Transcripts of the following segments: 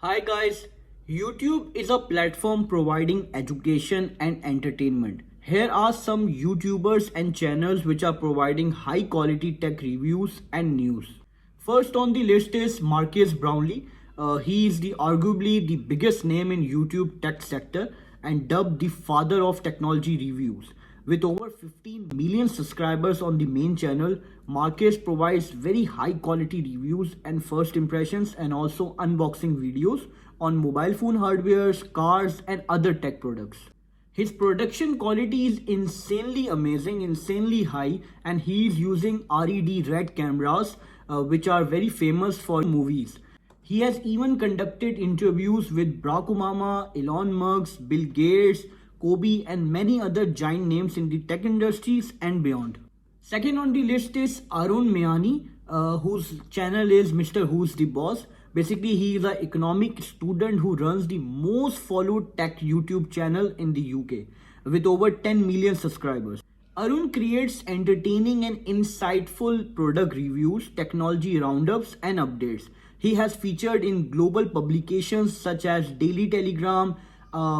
Hi guys, YouTube is a platform providing education and entertainment. Here are some YouTubers and channels which are providing high quality tech reviews and news. First on the list is Marcus Brownlee. He is arguably the biggest name in YouTube tech sector and dubbed the father of technology reviews. With over 15 million subscribers on the main channel, Marcus provides very high quality reviews and first impressions and also unboxing videos on mobile phone hardwares, cars and other tech products. His production quality is insanely amazing, insanely high, and he is using red cameras which are very famous for movies. He has even conducted interviews with Barack Obama, Elon Musk, Bill Gates, Kobe, and many other giant names in the tech industries and beyond. Second on the list is Arun Meani, whose channel is Mr. Who's the Boss. Basically, he is an economic student who runs the most followed tech YouTube channel in the UK with over 10 million subscribers. Arun creates entertaining and insightful product reviews, technology roundups, and updates. He has featured in global publications such as Daily Telegram,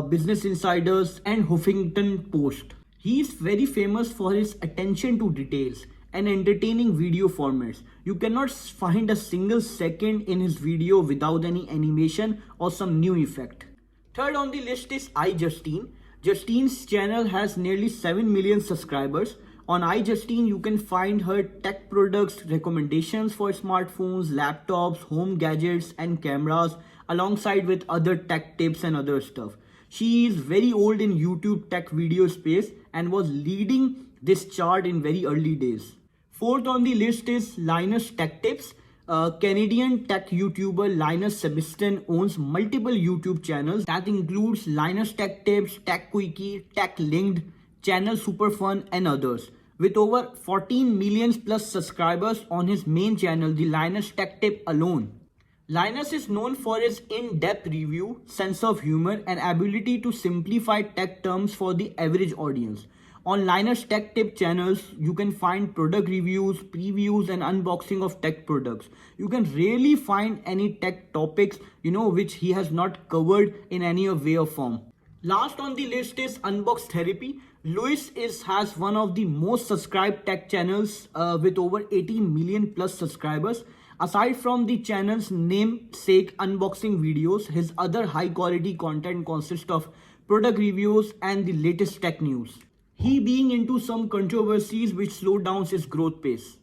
Business Insiders, and Huffington Post. He is very famous for his attention to details and entertaining video formats. You cannot find a single second in his video without any animation or some new effect. Third on the list is iJustine. Justine's channel has nearly 7 million subscribers. On iJustine, you can find her tech products recommendations for smartphones, laptops, home gadgets, and cameras, alongside with other tech tips and other stuff. She is very old in YouTube tech video space and was leading this chart in very early days. Fourth on the list is Linus Tech Tips. Canadian tech YouTuber Linus Sebastian owns multiple YouTube channels that includes Linus Tech Tips, Tech Quickie, Tech Linked, Channel Super Fun, and others. With over 14 million plus subscribers on his main channel, the Linus Tech Tip alone. Linus is known for his in-depth review, sense of humor, and ability to simplify tech terms for the average audience. On Linus Tech Tip channels, you can find product reviews, previews, and unboxing of tech products. You can rarely find any tech topics, which he has not covered in any way or form. Last on the list is Unbox Therapy. Has one of the most subscribed tech channels with over 18 million plus subscribers. Aside from the channel's namesake unboxing videos, his other high quality content consists of product reviews and the latest tech news. He being into some controversies which slowed down his growth pace.